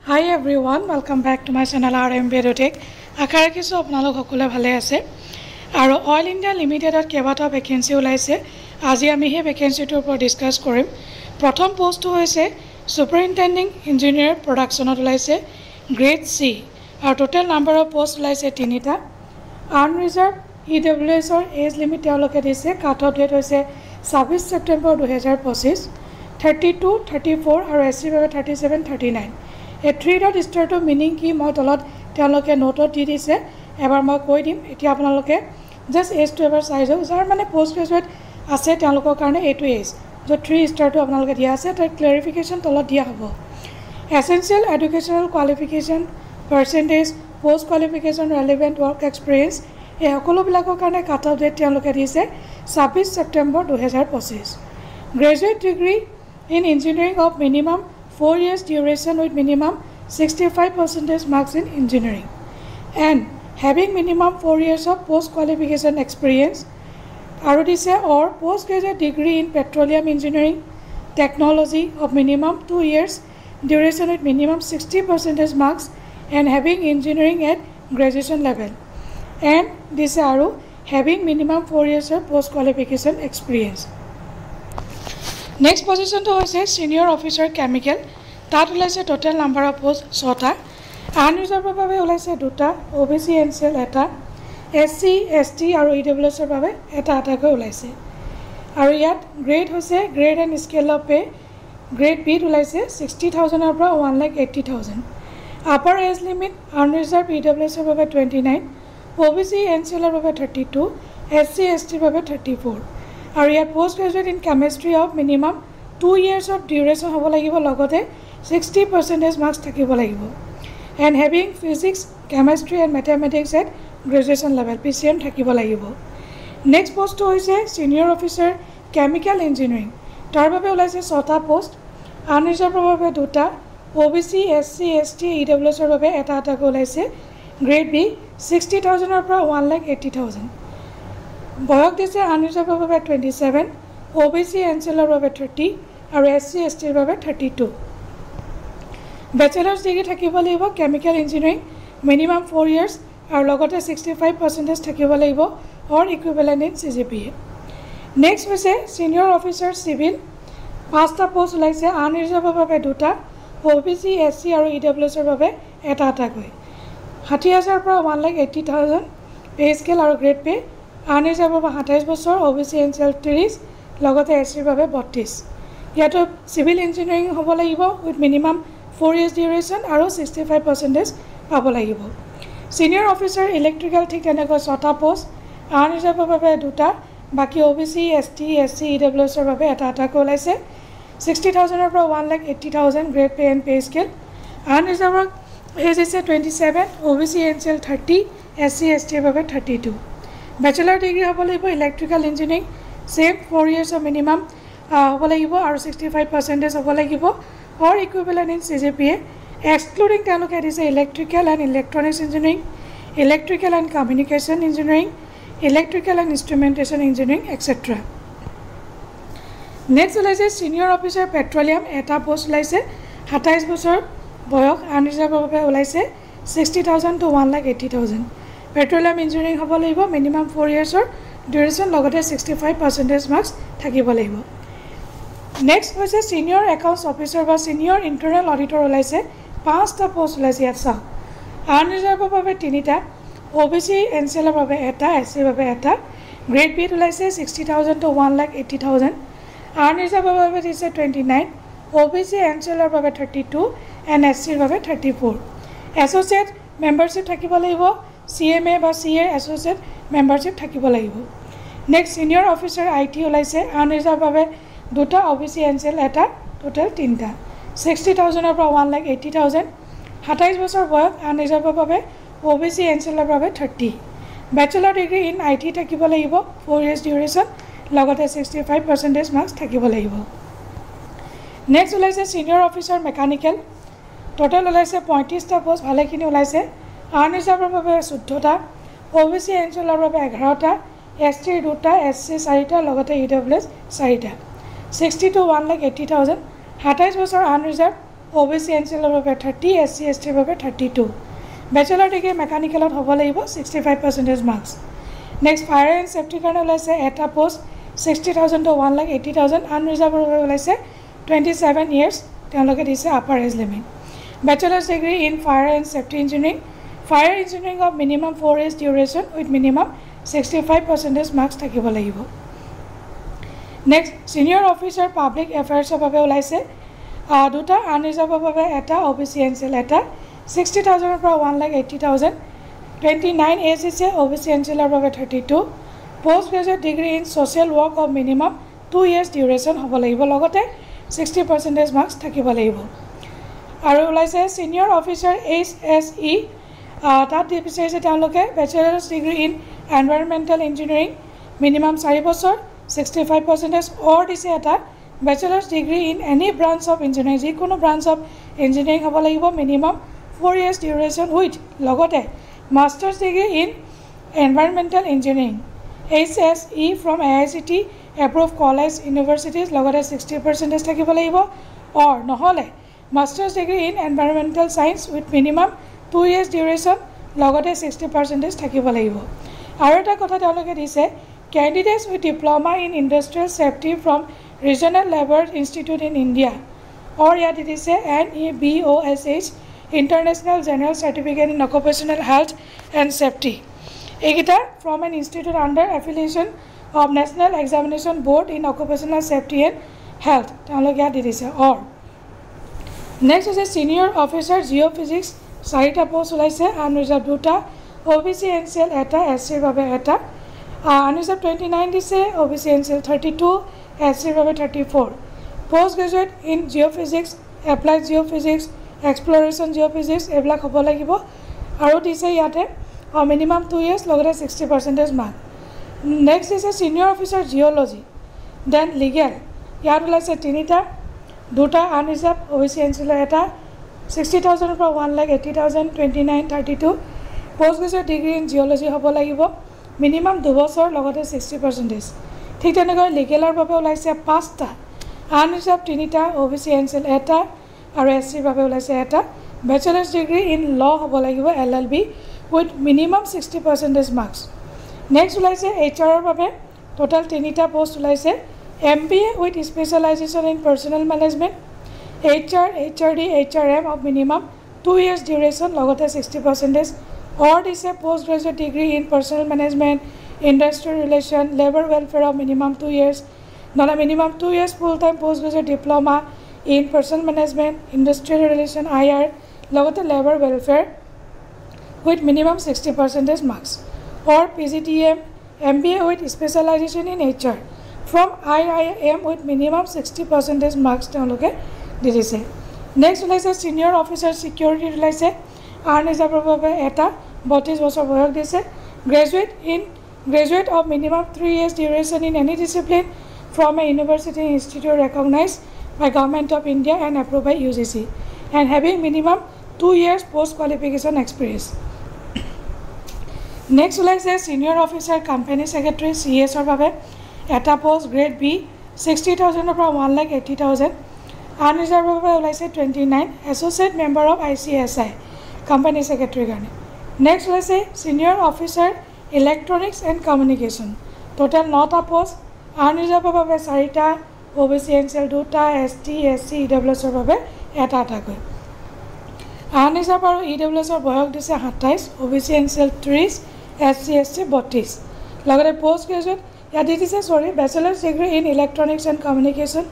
Hi everyone, welcome back to my channel RM Bedotech. আশা ৰাখিছোঁ আপোনালোক সকলোৱে ভালে আছে আৰু অইল ইণ্ডিয়া লিমিটেডত কেইবাটাও ভেকেন্সি ওলাইছে আজি আমি সেই ভেকেন্সিটোৰ ওপৰত ডিসকাস কৰিম প্ৰথম পোষ্টটো হৈছে সুপাৰিনটেন্ডিং ইঞ্জিনিয়াৰ প্ৰডাকচনত ওলাইছে গ্ৰেড সি আৰু টোটাল নাম্বাৰ অফ পোষ্ট ওলাইছে 3টা আনৰিজাৰ্ভ ইডব্লিউএছ ৰ এজ লিমিট তেওঁলোকে দিছে কাট অফ ডেট হৈছে 26 ছেপ্টেম্বৰ 2025 32 34 আৰু এছচিৰ বাবে 37 39 A 3 star to meaning ki moi tolat তেওঁলোকে নোটত দি দিছে এবাৰ মই কৈ দিম এতিয়া আপোনালোকে জাস্ট এজ টু এবাৰ চাই যাওক যাৰ মানে পোষ্ট গ্ৰেজুৱেট আছে তেওঁলোকৰ কাৰণে এটো এজ যে 3 স্টাৰ টো আপোনালোকে দিয়া আছে তাৰ ক্লেৰিফিকেশন তলত দিয়া হ'ব essential educational qualification percentage post qualification relevant work experience এই সকলোবিলাকৰ কাৰণে কাট অফ ডেট তেওঁলোকে দিছে 26 September 2025 graduate degree in engineering of minimum 4 years duration with minimum 65% marks in engineering and having minimum 4 years of post qualification experience RODC or postgraduate degree in petroleum engineering technology of minimum 2 years duration with minimum 60% marks and having engineering at graduation level and this are having minimum 4 years of post qualification experience. Next position to hoise senior officer chemical tat olaise total number of post 6ta unreserved babe olaise 2ta OBC NCL eta SC ST aru EWS er babe eta eta koi olaise aru yat grade hoise grade and scale of pay grade B olaise 60000 er pra 180000 upper age limit unreserved EWS er babe 29 OBC NCL er babe 32 SC ST babe 34 আৰু ইয়াৰ post graduate in chemistry of minimum 2 years of duration হ'ব লাগিব লগতে 60% marks থাকিব লাগিব and having physics chemistry and mathematics at graduation level PCM থাকিব লাগিব next পোষ্টটো হৈছে সিনিয়ৰ অফিচাৰ কেমিকেল ইঞ্জিনিয়াৰিং তাৰ বাবে ওলাইছে 6টা পোষ্ট আনৰিজাৰ্ভৰ বাবে 2টা OBC SC ST EWS ৰ বাবে এটা এটা ওলাইছে গ্ৰেড B 60000 ৰ পৰা 180000 বয়স দিছে আনৰিজাৰ্ভৰ বাবে 27 OBC NCL ৰ বাবে 30 আৰু SC ST ৰ বাবে 32 ব্যাচেলাৰ্ছ ডিগ্ৰী থাকিব লাগিব কেমিকেল ইঞ্জিনিয়াৰিং মিনিমাম 4 years আৰু লগতে 65% থাকিব লাগিব অৰ ইকুইভেলেন্ট ইন CGPA নেক্সট হৈছে সিনিয়ৰ অফিচাৰ সিভিল 5টা পোষ্ট ওলাইছে আনৰিজাৰ্ভৰ বাবে 2টা OBC SC আৰু EWS ৰ বাবে এটা এটা কৈ 60000 পৰা 180000 পে স্কেল আৰু গ্ৰেড পে আনৰিজাৰ্ভৰ বাবে 27 বছৰ OBC NCL 30 লগতে SC ৰ বাবে 32 ইয়াতো সিভিল ইঞ্জিনিয়াৰিং হ'ব লাগিব উইথ মিনিমাম 4 years duration আৰু 65% পাব লাগিব সিনিয়ৰ অফিচাৰ ইলেক্ট্ৰিক্যাল ঠিক তেনেকৈ 6টা পোষ্ট আনৰিজাৰ্ভৰ বাবে 2টা বাকি OBC ST SC EWS ৰ বাবে এটা এটা ওলাইছে 60000 ৰ পৰা 180000 grade pay and pay scale আনৰিজাৰ্ভৰ এজ আছে 27 OBC NCL 30 SC ST ৰ বাবে 32 ব্যাচেলাৰ ডিগ্ৰী হ'ব লাগিব ইলেক্ট্ৰিক্যাল engineering same 4 years of minimum হ'ব লাগিব আৰু 65% হ'ব লাগিব or equivalent in CGPA excluding তেওঁলোকে দিছে electrical and electronics engineering electrical and communication engineering electrical and instrumentation engineering etc. next ওলাইছে senior officer petroleum এটা পোষ্ট ওলাইছে 27 বছৰ বয়স আনৰিজাৰ্ভৰ বাবে ওলাইছে 60000 to 180000 petroleum engineering হ'ব লাগিব minimum 4 years or duration লগতে 65% marks থাকিব লাগিব নেক্সট হৈছে সিনিয়ৰ একাউন্টস অফিচাৰ বা সিনিয়ৰ ইন্টাৰনাল অডিটৰ ওলাইছে 5টা পোষ্ট ওলাইছে ইয়াত চাওক আনৰিজাৰ্ভৰ বাবে 3টা OBC NCL ৰ বাবে এটা SC ৰ বাবে এটা গ্ৰেড B ওলাইছে 60000 to 180000 আনৰিজাৰ্ভৰ বাবে দিছে 29 OBC NCL ৰ বাবে 32 and SC ৰ বাবে 34 এছ'চিয়েট মেম্বাৰশ্বিপ থাকিব লাগিব CMA বা CA এছ'চিয়েট মেম্বাৰশ্বিপ থাকিব লাগিব নেক্সট সিনিয়ৰ অফিচাৰ IT ওলাইছে আনৰিজাৰ্ভৰ বাবে 2টা OBC NCL এটা টোটাল 3টা 60000 ৰ পৰা 180000 27 বছৰ বয়স আনৰিজাৰ্ভৰ বাবে OBC NCL ৰ বাবে 30 ব্যাচেলাৰ ডিগ্ৰী ইন IT থাকিব লাগিব 4 years duration লগতে 65% মাৰ্কস থাকিব লাগিব নেক্সট ওলাইছে সিনিয়ৰ অফিচাৰ মেকানিক্যাল টোটাল ওলাইছে 35টা পোষ্ট ভালেখিনি ওলাইছে আনৰিজাৰ্ভৰ বাবে 14টা OBC NCL ৰ বাবে 11টা ST 2টা SC 4টা লগতে EWS 4টা 60 to 180000 27 বছৰ আনৰিজাৰ্ভ OBC NCLৰ বাবে 30 SC ST ৰ বাবে 32 বেচেলৰ ডিগ্ৰী মেকানিকেলত হ'ব লাগিব 65% marks next fire and safety কাৰণে ওলাইছে এটা পোষ্ট 60,000 to 1,80,000 আনৰিজাৰ্ভৰ বাবে ওলাইছে 27 years তেওঁলোকে দিছে upper age limit bachelor's degree in fire and safety engineering fire engineering of minimum 4 years duration with minimum 65% marks থাকিব লাগিব next senior officer public affairs ৰ বাবে ওলাইছে দুটা আনৰিজাৰ্ভৰ বাবে এটা OBC NCL এটা 60,000 ৰ পৰা 1,80,000 29 age is OBC NCL ৰ বাবে 32 post graduate degree in social work of minimum 2 years duration হ'ব লাগিব লগতে 60% marks থাকিব লাগিব আৰু ওলাইছে সিনিয়ৰ অফিচাৰ HSE তাত বিচাৰিছে তেওঁলোকে bachelor's degree in environmental engineering minimum 4 বছৰ 65% অৰ দিছে এটা bachelor's degree in any branch of engineering যিকোনো ব্ৰাঞ্চ অফ ইঞ্জিনিয়াৰিং হ'ব লাগিব মিনিমাম 4 years ডিউৰেশ্যন উইথ লগতে master's degree in environmental engineering HSE from AICT approve college universities লগতে 60% থাকিব লাগিব অৰ নহ'লে Master's degree in environmental science with minimum 2 years duration লগতে 60% থাকিব লাগিব আৰু এটা কথা তেওঁলোকে দিছে candidates with diploma in industrial safety from regional labor institute in India or ইয়াত দিছে NEBOSH international general certificate in occupational health and safety এইকেইটা from an institute under affiliation of national examination board in occupational safety and health তেওঁলোকে ইয়াত দিছে or Next is a senior officer geophysics 4টা post ওলাইছে unreserved দুটা OBC NCL এটা SC ৰ বাবে এটা আনৰিজাৰ্ভ 29 দিছে OBC NCL 32 SC ৰ বাবে 34 পোষ্ট গ্ৰেজুৱেট ইন জিঅ'ফিজিক্স এপ্লাইড জিঅ'ফিজিক্স এক্সপ্লৰেশ্যন জিঅ'ফিজিক্স এইবিলাক হ'ব লাগিব আৰু দিছে ইয়াতে মিনিমাম 2 years লগতে 60% মাৰ্ক নেক্সট দিছে senior officer geology then legal ইয়াত ওলাইছে তিনিটা দুটা আনৰিজাৰ্ভ OBC NCL এটা 60,000 ৰ পৰা 1,80,000 29 32 post graduate degree in geology হ'ব লাগিব মিনিমাম 2 বছৰ লগতে 60% ঠিক তেনেকৈ লিগেলৰ বাবে ওলাইছে 5টা আনৰিজাৰ্ভ তিনিটা OBC NCL এটা আৰু SC ৰ বাবে ওলাইছে এটা বেচেলাৰ্ছ ডিগ্ৰী ইন ল হ'ব লাগিব LLB with minimum 60% marks next ওলাইছে HR ৰ বাবে টোটাল তিনিটা পোষ্ট ওলাইছে MBA with specialization in personal management, HR, HRD, HRM of minimum 2 years duration, logote 60%, or this a postgraduate degree in personal management, industrial relation, labor welfare of minimum 2 years, not a minimum 2 years full-time postgraduate diploma in personal management, industrial relation, IR, logote labor welfare with minimum 60% marks, or PGDM, MBA with specialization in HR. From IIM with minimum 60% marks তেওঁলোকে দিছে next ওলাইছে senior officer security ওলাইছে আনৰিজাৰ্ভৰ বাবে এটা 32 বছৰ বয়স দিছে graduate of minimum 3 years duration in any discipline from a university institute recognized by Government of India and approved by UGC and having minimum 2 years post qualification experience next ওলাইছে senior officer company secretary CS ৰ বাবে এটা post grade B 60,000 ৰ পৰা 1,80,000 আনৰিজাৰ্ভৰ বাবে ওলাইছে 29 associate member of ICSI company সেক্ৰেটাৰীৰ কাৰণে নেক্সট ওলাইছে senior officer electronics and communication total 9টা পোষ্ট আনৰিজাৰ্ভৰ বাবে 4টা OBC NCL 2টা ST SC EWS ৰ বাবে এটা এটাকৈ আনৰিজাৰ্ভ আৰু EWS ৰ বয়স দিছে 27 OBC NCL 30 SC ST 32 লগতে পোষ্ট গ্ৰেজুৱেট ইয়াত দিছে bachelor's degree in electronics and communication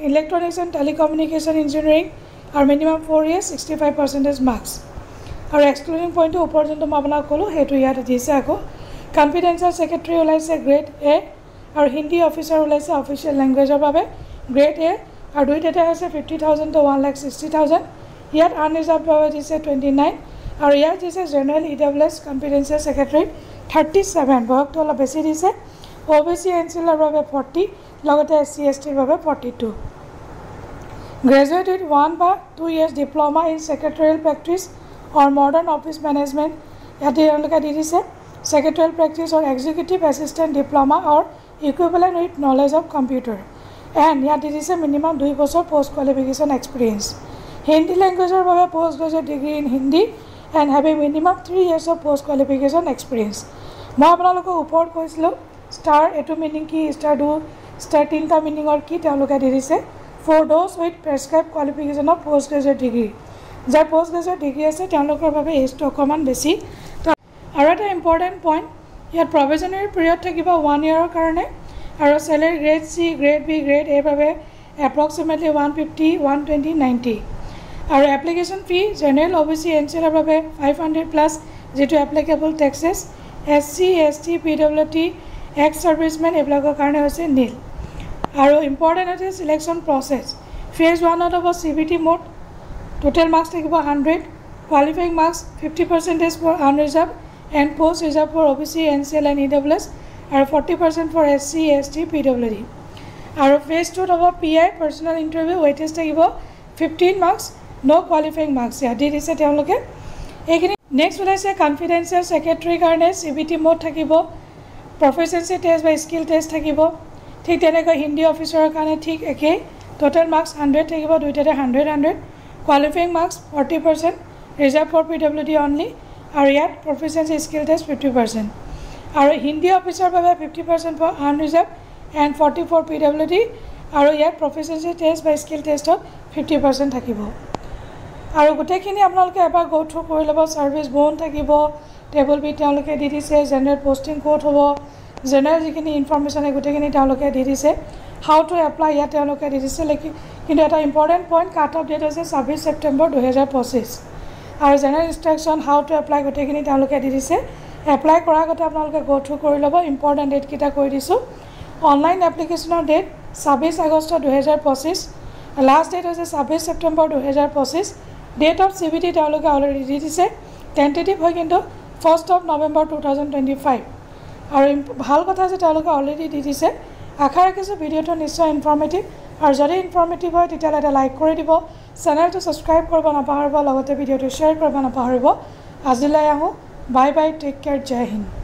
electronics and telecommunication engineering আৰু minimum 4 years 65% marks আৰু excluding point ওপৰ যোনটো মই আপোনাক ক'লো হেতু ইয়াত দিছে আকৌ কনফিডেন্সিয়েল সেক্ৰেটাৰী ওলাইছে গ্ৰেড A আৰু হিন্দী অফিচাৰ ওলাইছে অফিচিয়েল ল্যাঙ্গুৱেজৰ বাবে গ্ৰেড A আৰু দুইটা আছে 50,000 to 1,60,000 ইয়াত আনৰিজাৰ্ভ বাবে দিছে 29 আৰু ইয়াত দিছে জেনাৰেল EWS কনফিডেন্সিয়েল সেক্ৰেটাৰী 37 বয়সটো অলপ বেছি দিছে OBC NCL ৰ বাবে 40 লগতে SC ST ৰ বাবে 42 গ্ৰেজুৱেট উইথ 1 বা 2 years diploma in secretarial practice or modern office management ইয়াতে তেওঁলোকে দিছে secretarial practice or executive assistant diploma or equivalent with knowledge of computer and ইয়াত দি দিছে মিনিমাম 2 বছৰ পোষ্ট কোৱালিফিকেশ্যন এক্সপিৰিয়েঞ্চ হিন্দী লেংগুৱেজৰ বাবে post graduate degree in Hindi and having minimum 3 years of post qualification experience মই আপোনালোকক ওপৰত কৈছিলোঁ ষ্টাৰ এইটো মিনিং কি ষ্টাৰ 2 ষ্টাৰ 3টা মিনিঙৰ কি তেওঁলোকে দি দিছে for those with prescribed qualification of post graduate degree যাৰ পোষ্ট গ্ৰেজুৱেট ডিগ্ৰী আছে তেওঁলোকৰ বাবে এজটো অকণমান বেছি আৰু এটা ইম্পৰ্টেণ্ট পইণ্ট ইয়াত প্ৰভিজনেৰী পিৰিয়ড থাকিব 1 yearৰ কাৰণে আৰু salary grade C grade B grade এৰ বাবে এপ্ৰক্সিমেটলি 150 120 90 আৰু এপ্লিকেশ্যন ফি জেনেৰেল OBC NCLৰ বাবে 500 প্লাছ যিটো applicable taxes SC ST PWT ex servicemen এইবিলাকৰ কাৰণে হৈছে নীল আৰু ইম্পৰ্টেণ্ট হৈছে চিলেকশ্যন প্ৰচেছ ফেজ 1ত হ'ব CBT মোড টোটেল মাৰ্কছ থাকিব 100 qualifying marks 50% for unreserved and post reserved for OBC NCL and EWS আৰু 40% ফৰ SC ST PWD আৰু phase 2ত হ'ব PI পাৰ্চনেল ইণ্টাৰভিউ ৱেইটেজ থাকিব 15 মাৰ্কছ নো কোৱালিফাইং মাৰ্কছ ইয়াত দি দিছে তেওঁলোকে এইখিনি নেক্সট ওলাইছে কনফিডেঞ্চিয়েল ছেক্ৰেটাৰীৰ কাৰণে CBT মোড থাকিব প্ৰফিচিয়েঞ্চি টেষ্ট বা স্কিল টেষ্ট থাকিব ঠিক তেনেকৈ হিন্দী অফিচাৰৰ কাৰণে ঠিক একেই টোটেল মাৰ্কছ 100 থাকিব দুইটাতে 100 qualifying marks 40% reserved for PWD only আৰু ইয়াত প্ৰফিচিয়েঞ্চি স্কিল টেষ্ট 50% আৰু হিন্দী অফিচাৰৰ বাবে 50% for unreserved and 40 for PWD আৰু ইয়াত প্ৰফিচিয়েঞ্চি টেষ্ট বা স্কিল টেষ্টত 50% থাকিব আৰু গোটেইখিনি আপোনালোকে এবাৰ গো থ্ৰু কৰি ল'ব ছাৰ্ভিচ ব'ন থাকিব টেবল বি তেওঁলোকে দি দিছে জেনেৰেল পষ্টিং ক'ত হ'ব জেনেৰেল যিখিনি ইনফৰ্মেশ্যন গোটেইখিনি তেওঁলোকে দি দিছে হাউ টু এপ্লাই ইয়াত তেওঁলোকে দি দিছে কিন্তু এটা important point cut off date হৈছে 26 ছেপ্টেম্বৰ 2025 আৰু general instruction how to apply গোটেইখিনি তেওঁলোকে দি দিছে এপ্লাই কৰাৰ আগতে আপোনালোকে গো থ্ৰু কৰি ল'ব ইম্পৰ্টেণ্ট ডেটকেইটা কৈ দিছোঁ অনলাইন এপ্লিকেশ্যনৰ ডেট 26 আগষ্ট 2025 লাষ্ট ডেট হৈছে 26 ছেপ্টেম্বৰ 2025 ডেট অফ CBT তেওঁলোকে অলৰেডি দি দিছে টেণ্টেটিভ হয় কিন্তু 1st of November 2025 আৰু ভাল কথা যে তেওঁলোকে অলৰেডি দি দিছে আশা ৰাখিছোঁ ভিডিঅ'টো নিশ্চয় ইনফৰ্মেটিভ আৰু যদি ইনফৰ্মেটিভ হয় তেতিয়াহ'লে এটা লাইক কৰি দিব চেনেলটো ছাবস্ক্ৰাইব কৰিব নাপাহৰিব লগতে ভিডিঅ'টো শ্বেয়াৰ কৰিব নাপাহৰিব আজিলৈ আহোঁ বাই বাই টেক কেয়াৰ জয় হিন্দ